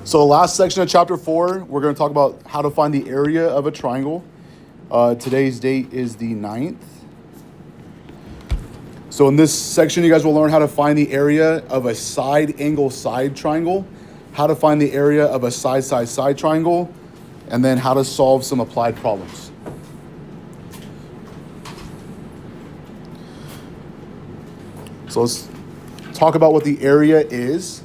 So the last section of chapter 4, we're going to talk about how to find the area of a triangle. Today's date is the 9th. So in this section, you guys will learn how to find the area of a side angle side triangle, how to find the area of a side side side triangle, and then how to solve some applied problems. So let's talk about what the area is.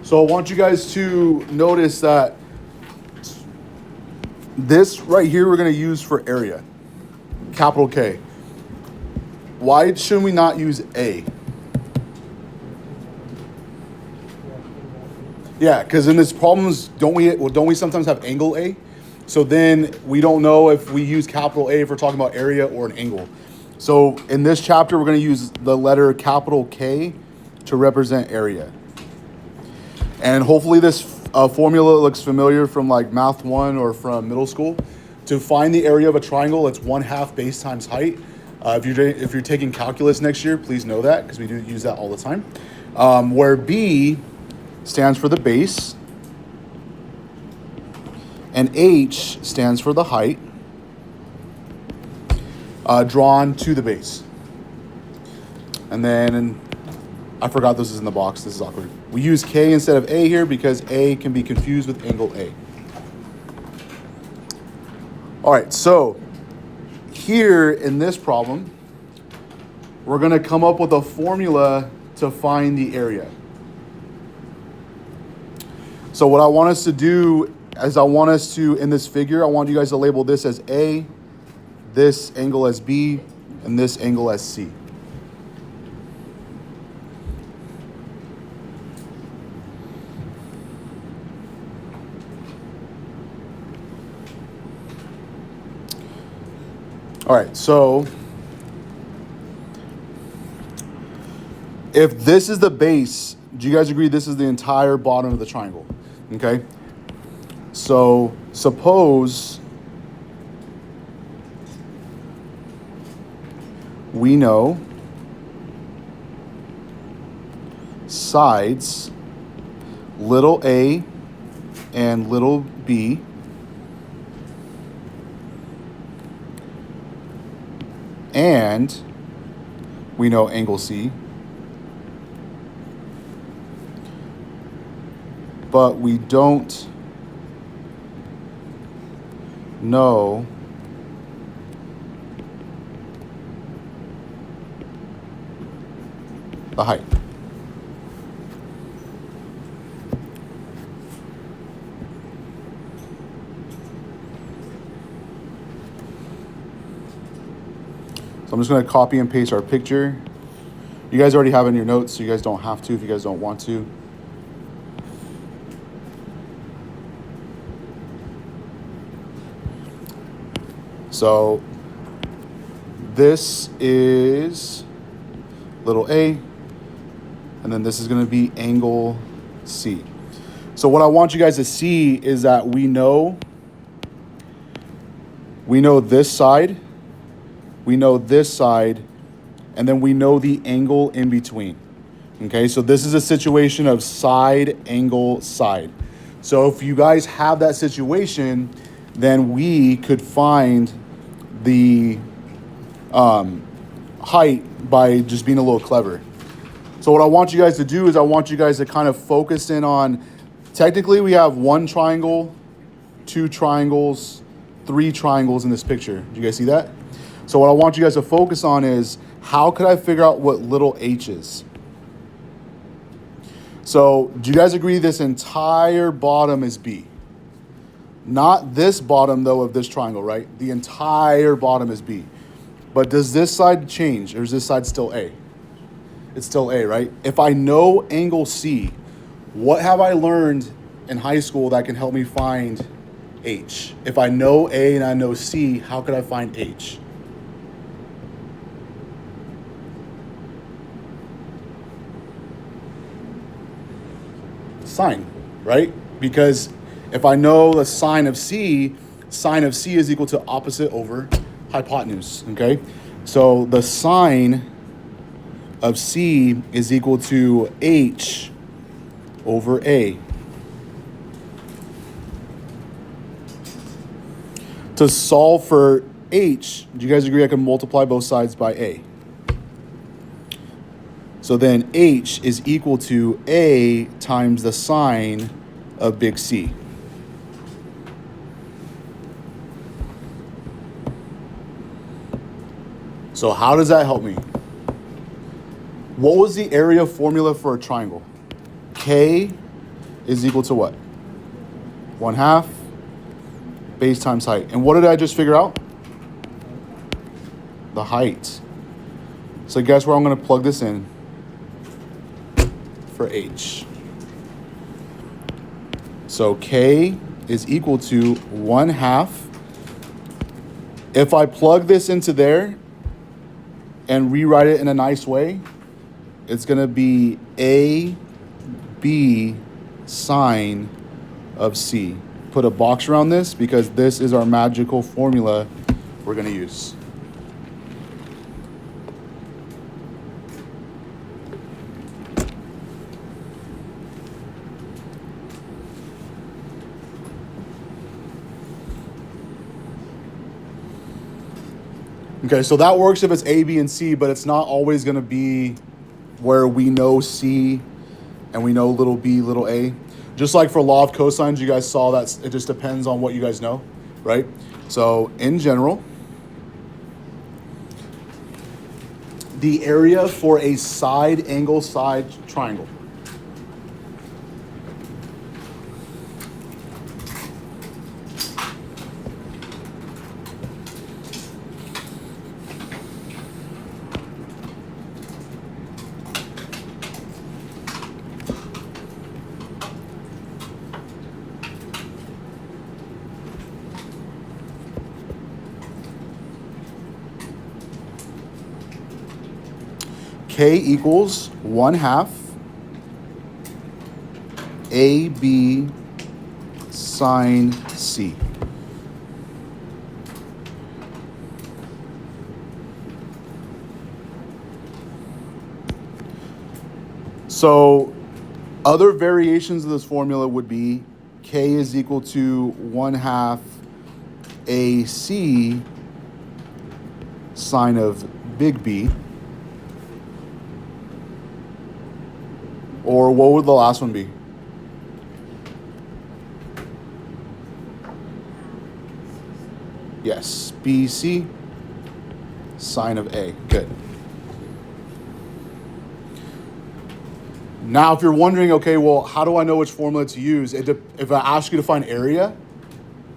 So I want you guys to notice that this right here we're going to use for area, capital K. Why should we not use A? Yeah, because in this problems, don't we sometimes have angle A? So then we don't know if we use capital A if we're talking about area or an angle. So in this chapter, we're going to use the letter capital K to represent area. And hopefully this formula looks familiar from like Math 1 or from middle school. To find the area of a triangle, it's 1/2 base times height. If you're taking calculus next year, please know that because we do use that all the time. Where B stands for the base and H stands for the height drawn to the base. And then I forgot this is in the box. This is awkward. We use K instead of A here because A can be confused with angle A. All right, so here in this problem, we're going to come up with a formula to find the area. So what I want us to do is in this figure, I want you guys to label this as A, this angle as B, and this angle as C. All right, so if this is the base, do you guys agree this is the entire bottom of the triangle? Okay, so suppose we know sides little a and little b and we know angle C, but we don't know the height. So I'm just going to copy and paste our picture. You guys already have it in your notes, so you guys don't have to if you guys don't want to. So this is little a, and then this is going to be angle C. So what I want you guys to see is that we know this side, we know this side, and then we know the angle in between. Okay, so this is a situation of side, angle, side. So if you guys have that situation, then we could find the height by just being a little clever. So what I want you guys to do is I want you guys to kind of focus in on, technically we have 1 triangle, 2 triangles, 3 triangles in this picture. Do you guys see that? So what I want you guys to focus on is, how could I figure out what little h is? So do you guys agree this entire bottom is B? Not this bottom, though, of this triangle, right? The entire bottom is B. But does this side change, or is this side still A? It's still A, right? If I know angle C, What have I learned in high school that can help me find H? If I know A and I know C, how could I find H? Sine, right? Because if I know the sine of C is equal to opposite over hypotenuse, okay? So the sine of C is equal to H over A. To solve for H, do you guys agree I can multiply both sides by A? So then H is equal to A times the sine of big C. So how does that help me? What was the area formula for a triangle? K is equal to what? 1/2 base times height. And what did I just figure out? The height. So guess where I'm going to plug this in for H. So K is equal to 1/2. If I plug this into there and rewrite it in a nice way, it's going to be AB sine of C. Put a box around this because this is our magical formula we're going to use. Okay, so that works if it's A, B, and C, but it's not always going to be where we know C and we know little b, little a. Just like for law of cosines, you guys saw that it just depends on what you guys know, right? So in general, the area for a side angle side triangle. K equals 1/2 AB sine C. So other variations of this formula would be K is equal to 1/2 AC sine of big B. Or what would the last one be? Yes, BC sine of A. Good. Now, if you're wondering, okay, well, how do I know which formula to use? If I ask you to find area,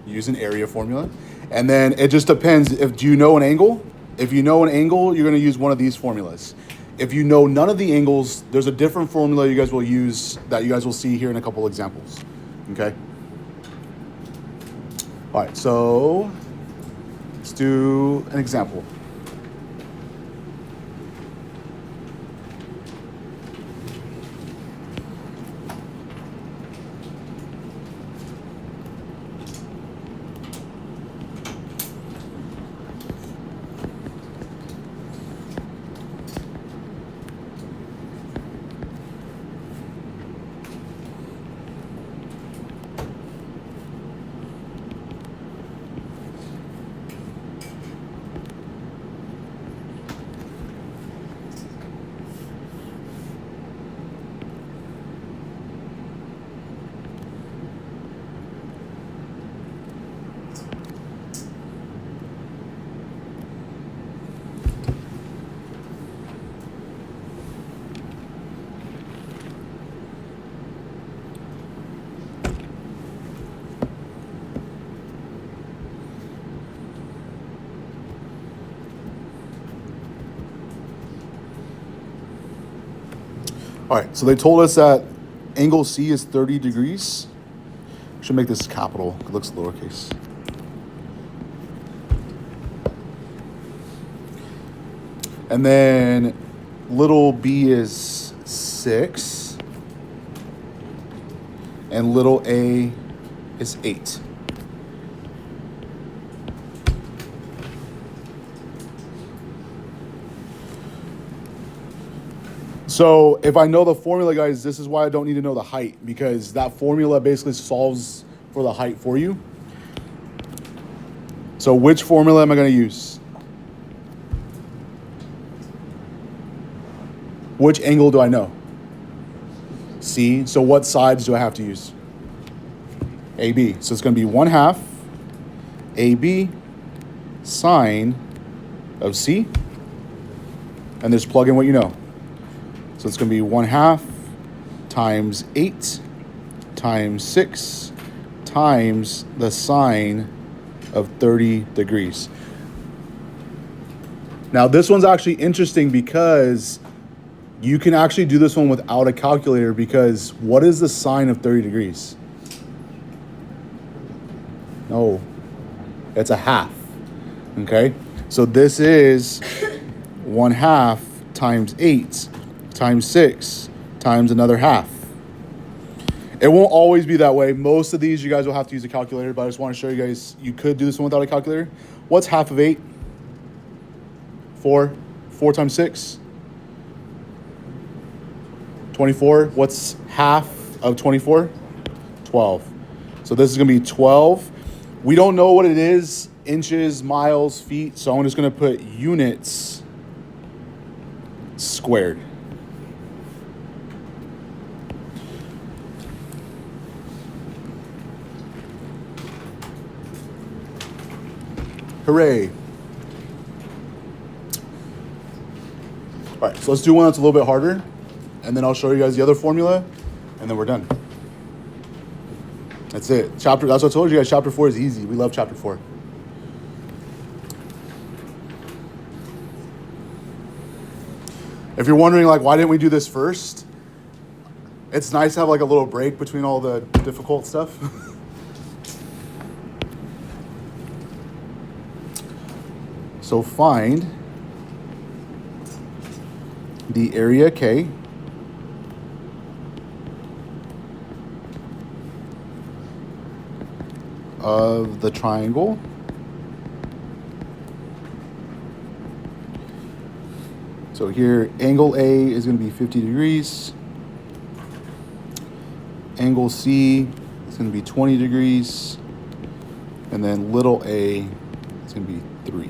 use an area formula. And then it just depends. Do you know an angle? If you know an angle, you're going to use one of these formulas. If you know none of the angles, there's a different formula you guys will use that you guys will see here in a couple examples. Okay? All right, so let's do an example. All right, so they told us that Angle C is 30 degrees. Should make this capital. It looks lowercase. And then little b is 6. And little a is 8. So if I know the formula, guys, this is why I don't need to know the height, because that formula basically solves for the height for you. So which formula am I going to use? Which angle do I know? C. So what sides do I have to use? AB. So it's going to be 1/2 AB sine of C. And just plug in what you know. So it's going to be 1/2 times 8 times 6 times the sine of 30 degrees. Now this one's actually interesting because you can actually do this one without a calculator, because what is the sine of 30 degrees? No, it's a half. Okay, so this is 1/2 times 8 times 6 times another half. It won't always be that way. Most of these you guys will have to use a calculator, but I just want to show you guys you could do this one without a calculator. What's half of 8? 4. 4 times 6? 24. What's half of 24? 12. So this is going to be 12. We don't know what it is, inches, miles, feet, so I'm just going to put units squared. Hooray. All right, so let's do one that's a little bit harder, and then I'll show you guys the other formula, and then we're done. That's it. That's what I told you guys, chapter 4 is easy. We love chapter 4. If you're wondering, like, why didn't we do this first? It's nice to have, like, a little break between all the difficult stuff. So find the area K of the triangle so here angle A is going to be 50 degrees, angle C is going to be 20 degrees, and then little a is going to be 3.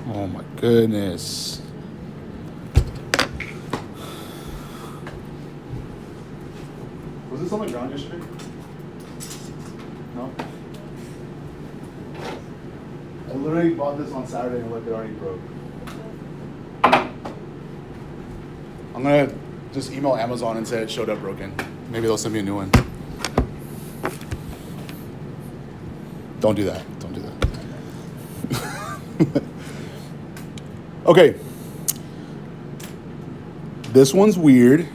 Oh my goodness. Was this on the ground yesterday? No? I literally bought this on Saturday and look, it already broke. I'm gonna just email Amazon and say it showed up broken. Maybe they'll send me a new one. Don't do that. Don't do that. Okay. This one's weird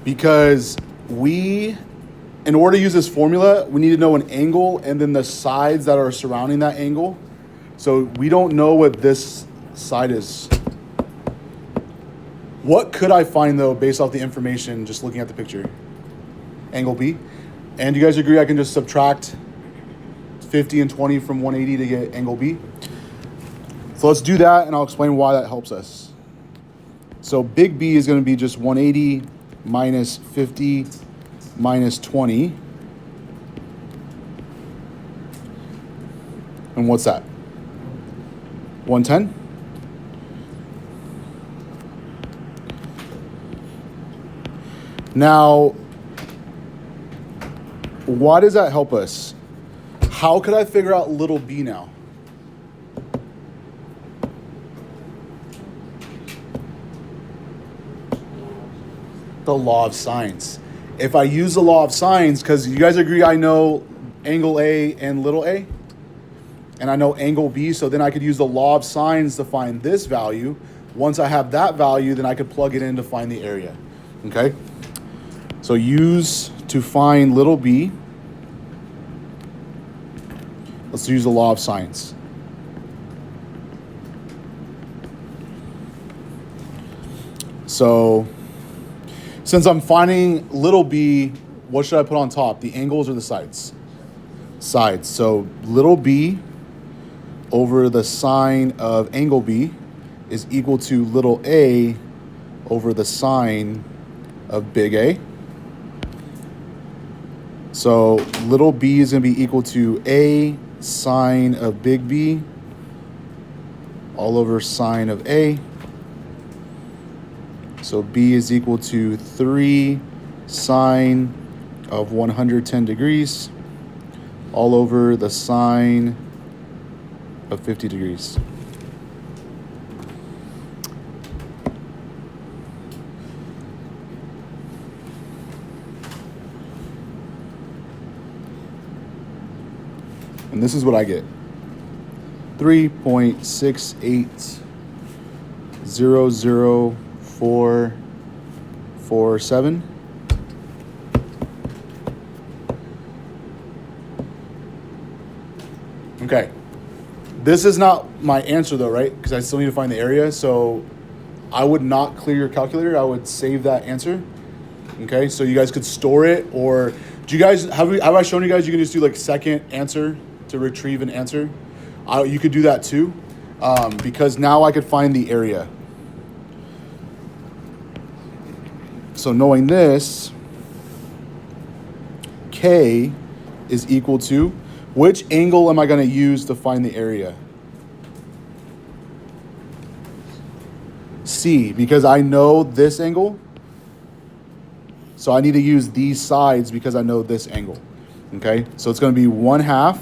because in order to use this formula, we need to know an angle and then the sides that are surrounding that angle. So we don't know what this side is. What could I find though based off the information just looking at the picture? Angle B. And do you guys agree I can just subtract 50 and 20 from 180 to get angle B? So let's do that and I'll explain why that helps us. So big B is going to be just 180 minus 50 minus 20. And what's that? 110? Now, why does that help us? How could I figure out little b now? The law of sines. If I use the law of sines, because you guys agree I know angle A and little a, and I know angle B, so then I could use the law of sines to find this value. Once I have that value, then I could plug it in to find the area. Okay? So use to find little b. Let's use the law of sines. So since I'm finding little b, what should I put on top? The angles or the sides? Sides. So little b over the sine of angle b is equal to little a over the sine of big A. So little b is going to be equal to a sine of big B all over sine of A. So b is equal to 3 sine of 110 degrees all over the sine of 50 degrees. And this is what I get. 3.6800447. Okay. This is not my answer though, right? Because I still need to find the area. So I would not clear your calculator. I would save that answer. Okay. So you guys could store it, or do you guys have I shown you guys you can just do like second answer to retrieve an answer? You could do that too, because now I could find the area. So knowing this, K is equal to, which angle am I going to use to find the area? C, because I know this angle. So I need to use these sides because I know this angle. Okay, so it's going to be 1/2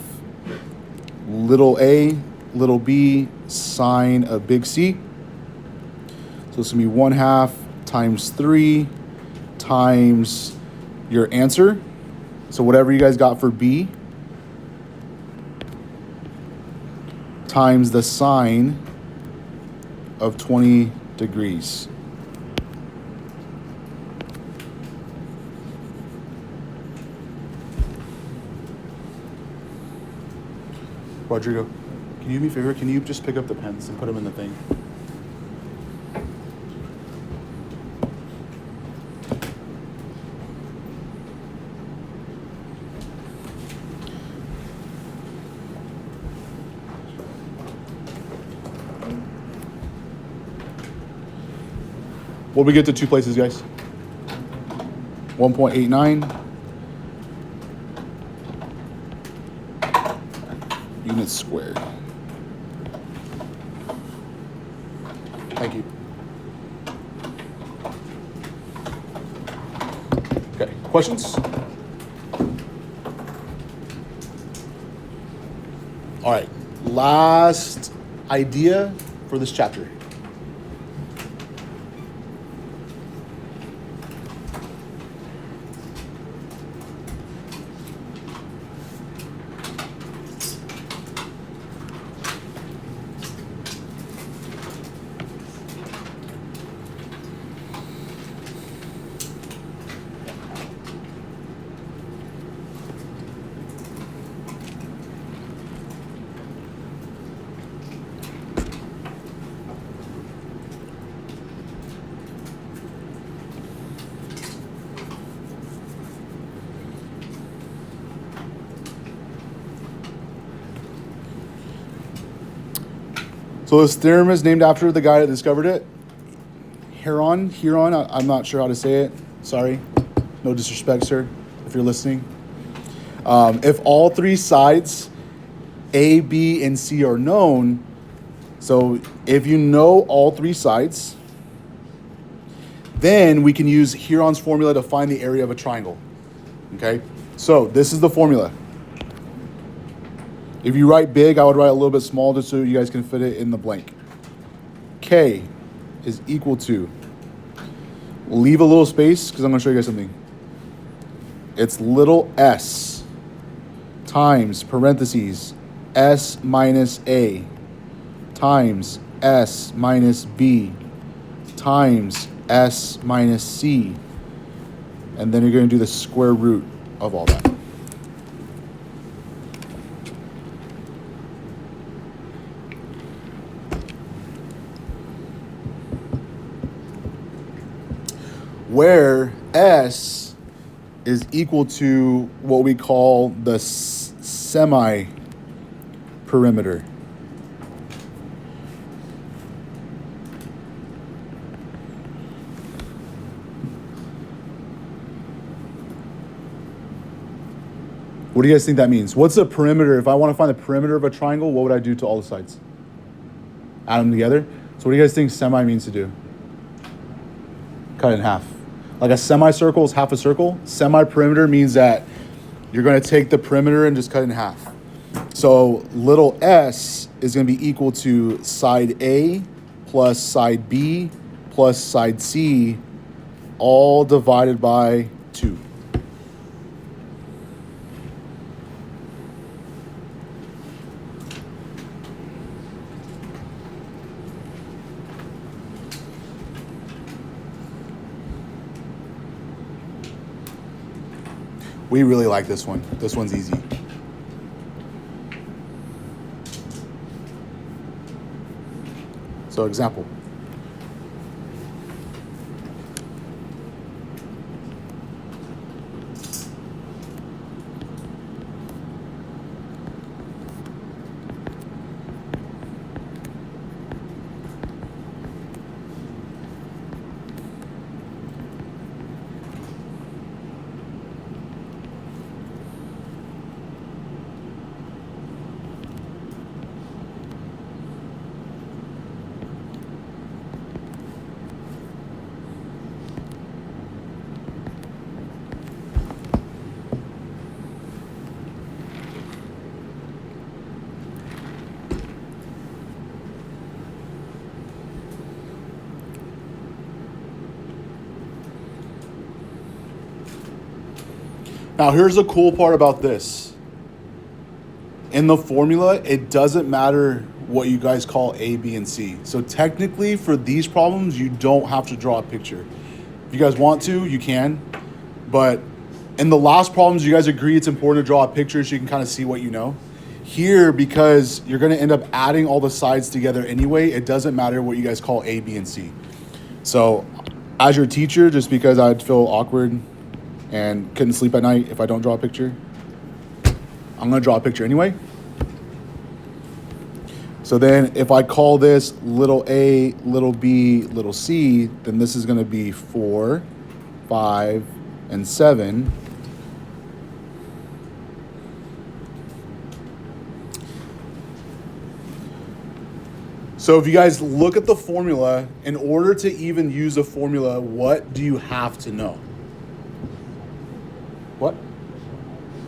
little a, little b, sine of big C. So it's going to be 1/2 times 3 times your answer. So whatever you guys got for B times the sine of 20 degrees. Rodrigo, can you do me a favor? Can you just pick up the pens and put them in the thing? What we get to two places, guys? 1.89 units squared. Thank you. Okay, questions? All right, last idea for this chapter. So this theorem is named after the guy that discovered it. Heron, I'm not sure how to say it. Sorry. No disrespect, sir, if you're listening. If all three sides, A, B, and C, are known, so if you know all three sides, then we can use Heron's formula to find the area of a triangle. Okay? So this is the formula. If you write big, I would write a little bit small just so you guys can fit it in the blank. K is equal to, leave a little space because I'm going to show you guys something. It's little s times parentheses s minus a times s minus b times s minus c. And then you're going to do the square root of all that. Where s is equal to what we call the semi-perimeter. What do you guys think that means? What's the perimeter? If I want to find the perimeter of a triangle, what would I do to all the sides? Add them together. So what do you guys think semi means to do? Cut it in half. Like a semicircle is half a circle. Semi-perimeter means that you're going to take the perimeter and just cut it in half. So little s is going to be equal to side A plus side B plus side C, all divided by 2. We really like this one. This one's easy. So example. Now, here's the cool part about this. In the formula, it doesn't matter what you guys call A, B, and C. So technically, for these problems, you don't have to draw a picture. If you guys want to, you can. But in the last problems, you guys agree it's important to draw a picture so you can kind of see what you know. Here, because you're going to end up adding all the sides together anyway, it doesn't matter what you guys call A, B, and C. So as your teacher, just because I'd feel awkward and couldn't sleep at night if I don't draw a picture, I'm going to draw a picture anyway. So then if I call this little a, little b, little c, then this is going to be 4, 5, and 7. So if you guys look at the formula, in order to even use a formula, what do you have to know? What?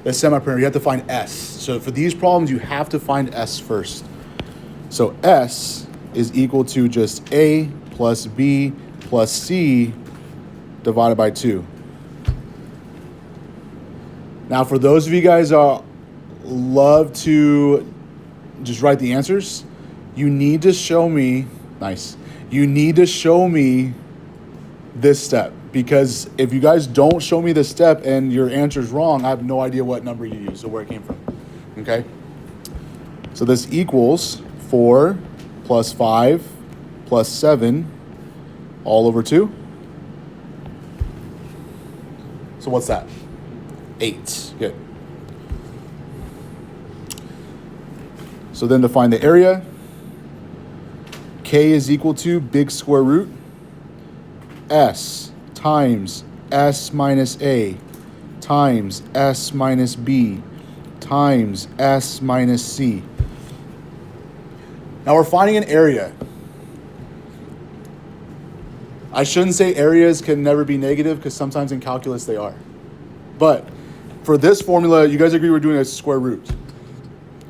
The semi-perimeter. You have to find S. So for these problems, you have to find S first. So S is equal to just A plus B plus C divided by 2. Now, for those of you guys who love to just write the answers, you need to show me, you need to show me this step. Because if you guys don't show me this step and your answer is wrong, I have no idea what number you used or where it came from. Okay? So this equals 4 plus 5 plus 7 all over 2. So what's that? 8. Good. So then to find the area, K is equal to big square root S times S minus A times S minus B times S minus C. Now we're finding an area. I shouldn't say areas can never be negative because sometimes in calculus they are. But for this formula, you guys agree we're doing a square root.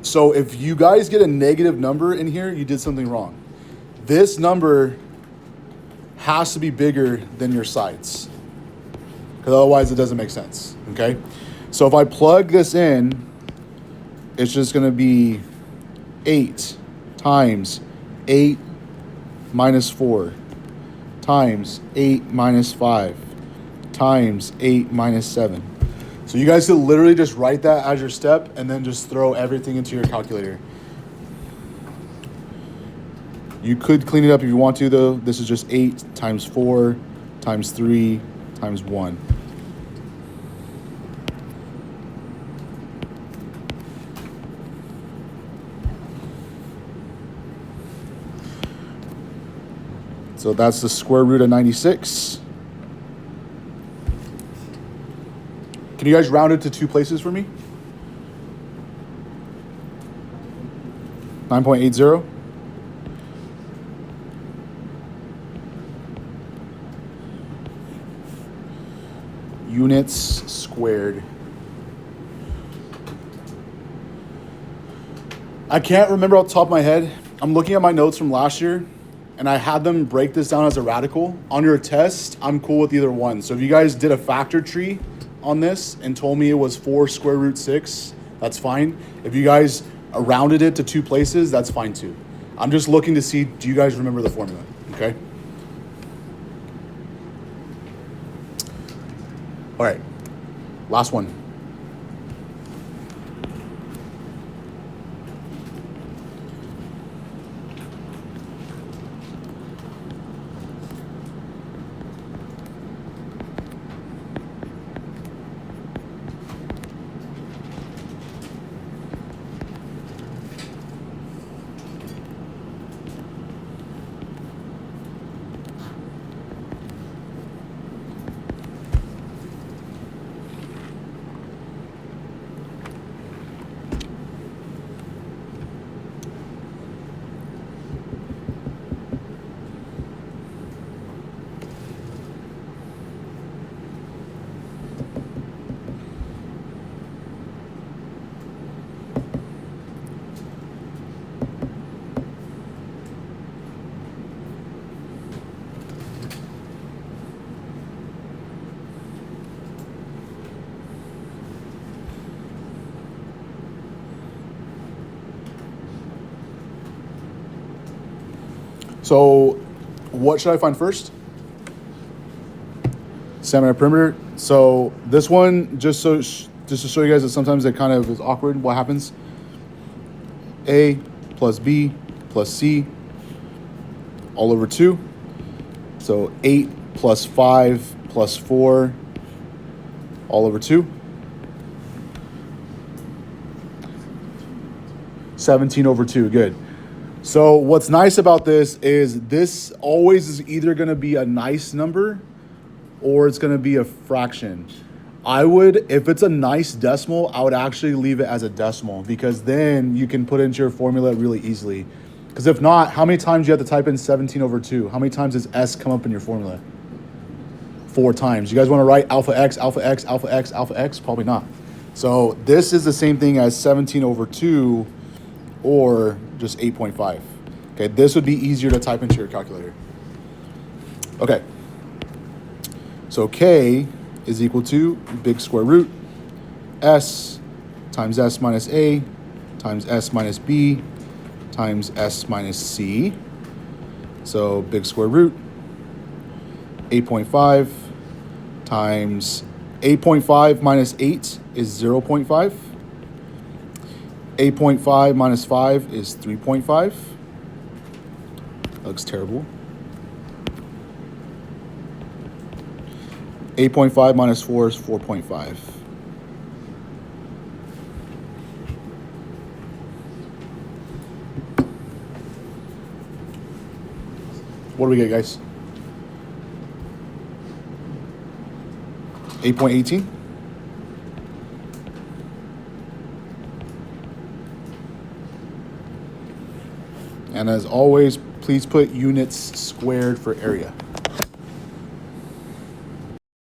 So if you guys get a negative number in here, you did something wrong. This number has to be bigger than your sides, because otherwise it doesn't make sense, okay? So if I plug this in, it's just gonna be 8 times 8 minus 4 times 8 minus 5 times 8 minus 7. So you guys could literally just write that as your step and then just throw everything into your calculator. You could clean it up if you want to, though. This is just 8 times 4 times 3 times 1. So that's the square root of 96. Can you guys round it to 2 places for me? 9.80. Units squared. I can't remember off the top of my head. I'm looking at my notes from last year, and I had them break this down as a radical. On your test, I'm cool with either one. So if you guys did a factor tree on this and told me it was 4 square root 6, that's fine. If you guys rounded it to 2 places, that's fine too. I'm just looking to see, do you guys remember the formula, okay? All right, last one. So what should I find first? Center perimeter. So this one, just to show you guys that sometimes it kind of is awkward, what happens? A plus B plus C all over 2. So 8 plus 5 plus 4 all over 2. 17 over 2, good. So what's nice about this always is either going to be a nice number or it's going to be a fraction. If it's a nice decimal, I would actually leave it as a decimal, because then you can put it into your formula really easily. Because if not, how many times do you have to type in 17 over 2? How many times does S come up in your formula? 4 times. You guys want to write alpha x, alpha x, alpha x, alpha x? Probably not. So this is the same thing as 17 over 2 or just 8.5. Okay, this would be easier to type into your calculator. Okay, so K is equal to big square root S times S minus A times S minus B times S minus C. So big square root 8.5 times 8.5 minus 8 is 0.5. 8.5 minus 5 is 3.5. That looks terrible. 8.5 minus 4 is 4.5. What do we get, guys? 8.18? And as always, please put units squared for area.